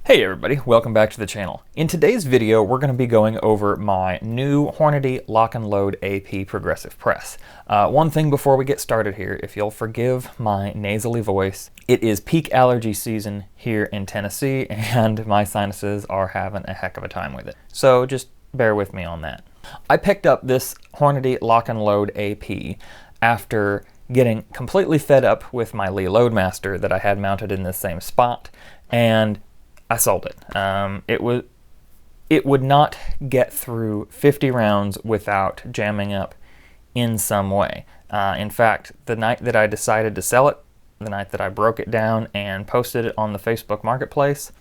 Hey everybody, welcome back to the channel. In today's video, we're going to be going over my new Hornady Lock and Load AP Progressive Press. One thing before we get started here, if you'll forgive my nasally voice, it is peak allergy season here in Tennessee and my sinuses are having a heck of a time with it. So just bear with me on that. I picked up this Hornady Lock and Load AP after getting completely fed up with my Lee Loadmaster that I had mounted in the same spot, and I sold it. It would not get through 50 rounds without jamming up in some way. In fact, the night that I decided to sell it, the night that I broke it down and posted it on the Facebook Marketplace,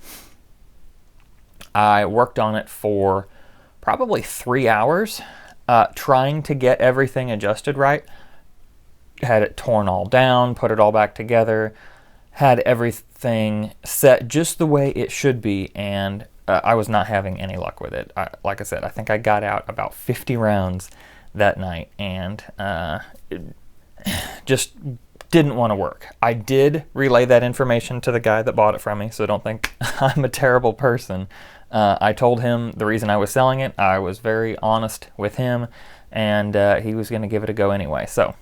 I worked on it for probably 3 hours, trying to get everything adjusted right. Had it torn all down, put it all back together, had everything set just the way it should be, and I was not having any luck with it. Like I said, I think I got out about 50 rounds that night, and it just didn't want to work. I did relay that information to the guy that bought it from me, so don't think I'm a terrible person. I told him the reason I was selling it. I was very honest with him, and he was going to give it a go anyway. So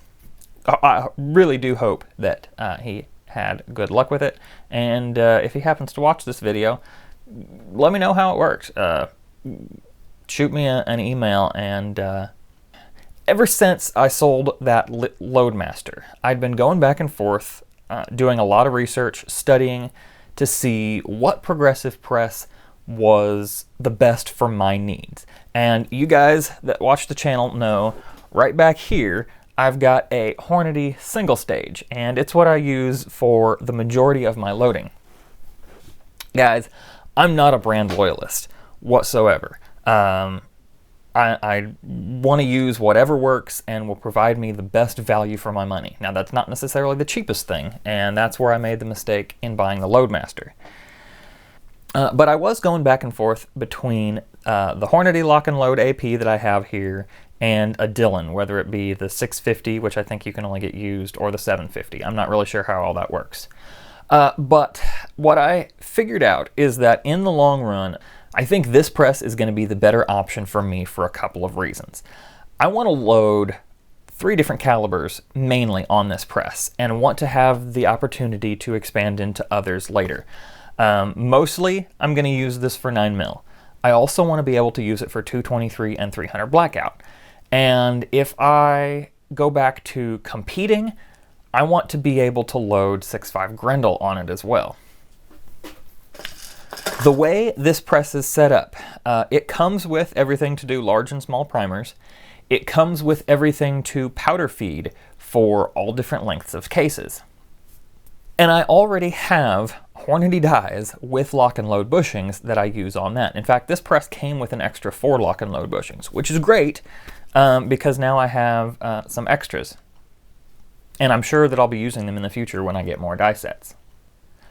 I really do hope that he had good luck with it, and if he happens to watch this video, let me know how it works. Shoot me an email. And ever since I sold that Loadmaster, I'd been going back and forth, doing a lot of research, studying to see what progressive press was the best for my needs. And you guys that watch the channel know right back here I've got a Hornady single stage, and it's what I use for the majority of my loading. Guys, I'm not a brand loyalist whatsoever. I want to use whatever works and will provide me the best value for my money. Now, that's not necessarily the cheapest thing, and that's where I made the mistake in buying the Loadmaster. But I was going back and forth between the Hornady Lock and Load AP that I have here and a Dillon, whether it be the 650, which I think you can only get used, or the 750. I'm not really sure how all that works. But what I figured out is that in the long run, I think this press is going to be the better option for me for a couple of reasons. I want to load 3 different calibers mainly on this press and want to have the opportunity to expand into others later. Mostly, I'm going to use this for 9mm. I also want to be able to use it for 223 and 300 blackout. And if I go back to competing, I want to be able to load 6.5 Grendel on it as well. The way this press is set up, it comes with everything to do large and small primers. It comes with everything to powder feed for all different lengths of cases. And I already have Hornady dies with lock and load bushings that I use on that. In fact, this press came with an extra 4 lock and load bushings, which is great because now I have some extras. And I'm sure that I'll be using them in the future when I get more die sets.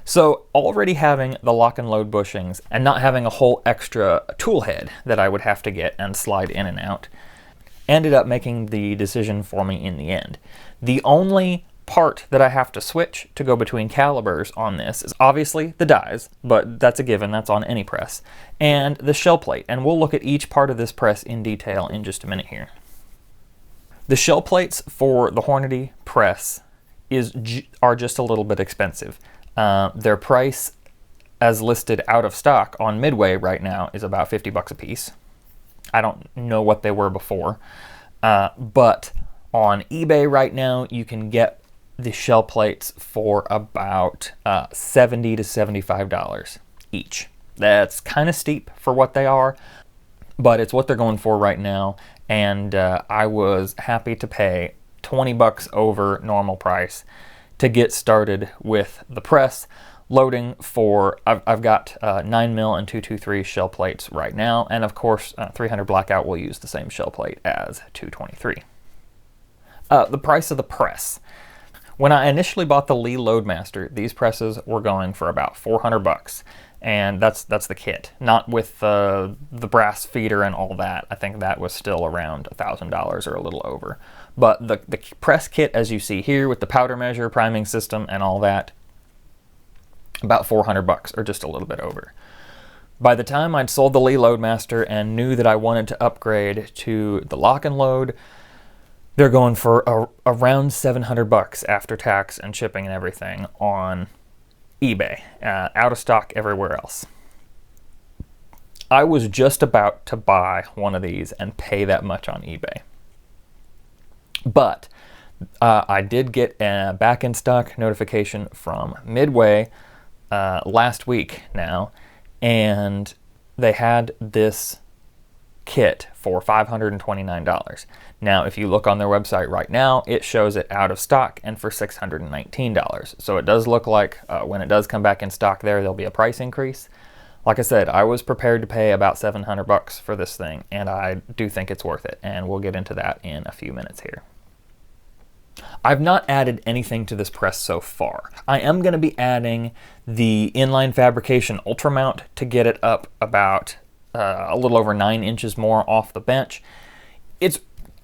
So already having the lock and load bushings and not having a whole extra tool head that I would have to get and slide in and out ended up making the decision for me in the end. The only part that I have to switch to go between calibers on this is obviously the dies, but that's a given, that's on any press, and the shell plate, and we'll look at each part of this press in detail in just a minute here. The shell plates for the Hornady press are just a little bit expensive. Their price as listed out of stock on Midway right now is about 50 bucks a piece. I don't know what they were before, but on eBay right now you can get the shell plates for about $70 to $75 each. That's kind of steep for what they are, but it's what they're going for right now, and I was happy to pay 20 bucks over normal price to get started with the press loading for, I've got 9mm and 223 shell plates right now, and of course 300 blackout will use the same shell plate as 223. The price of the press. When I initially bought the Lee Loadmaster, these presses were going for about 400 bucks, and that's the kit, not with the brass feeder and all that. I think that was still around $1,000 or a little over. But the press kit, as you see here, with the powder measure, priming system, and all that, about 400 bucks or just a little bit over. By the time I'd sold the Lee Loadmaster and knew that I wanted to upgrade to the lock and load, they're going for around $700 after tax and shipping and everything on eBay, out of stock everywhere else. I was just about to buy one of these and pay that much on eBay. But I did get a back in stock notification from Midway last week now, and they had this kit for $529. Now, if you look on their website right now, it shows it out of stock and for $619. So it does look like when it does come back in stock there'll be a price increase. Like I said, I was prepared to pay about $700 for this thing, and I do think it's worth it, and we'll get into that in a few minutes here. I've not added anything to this press so far. I am going to be adding the inline fabrication ultra mount to get it up about a little over 9 inches more off the bench. It's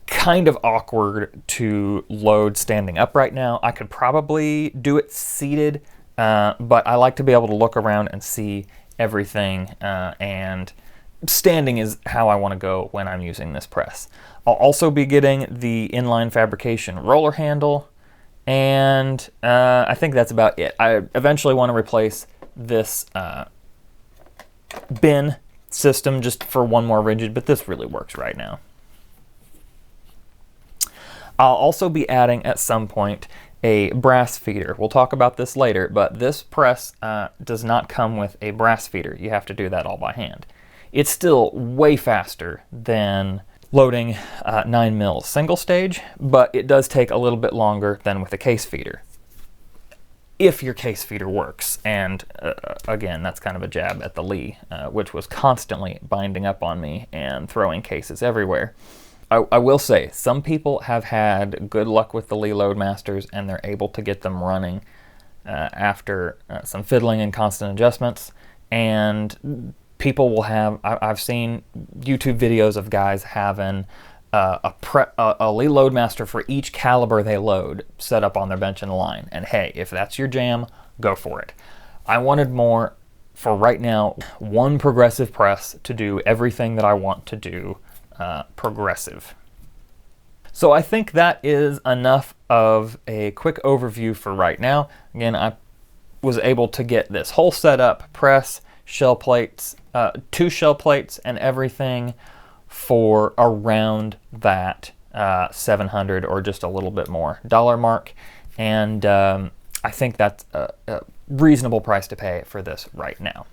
kind of awkward to load standing up right now. I could probably do it seated, but I like to be able to look around and see everything, and standing is how I want to go when I'm using this press. I'll also be getting the inline fabrication roller handle, and I think that's about it. I eventually want to replace this bin system just for one more rigid, but this really works right now. I'll also be adding at some point a brass feeder. We'll talk about this later, but this press does not come with a brass feeder. You have to do that all by hand. It's still way faster than loading 9 mils single stage, but it does take a little bit longer than with a case feeder, if your case feeder works. And again, that's kind of a jab at the Lee, which was constantly binding up on me and throwing cases everywhere. I will say, some people have had good luck with the Lee Loadmasters, and they're able to get them running after some fiddling and constant adjustments. And people will have, I've seen YouTube videos of guys having a Lee Loadmaster for each caliber they load set up on their bench in the line. And hey, if that's your jam, go for it. I wanted more, for right now, one progressive press to do everything that I want to do progressive. So I think that is enough of a quick overview for right now. Again, I was able to get this whole setup, press, shell plates, 2 shell plates, and everything for around that $700 or just a little bit more dollar mark. And I think that's a reasonable price to pay for this right now.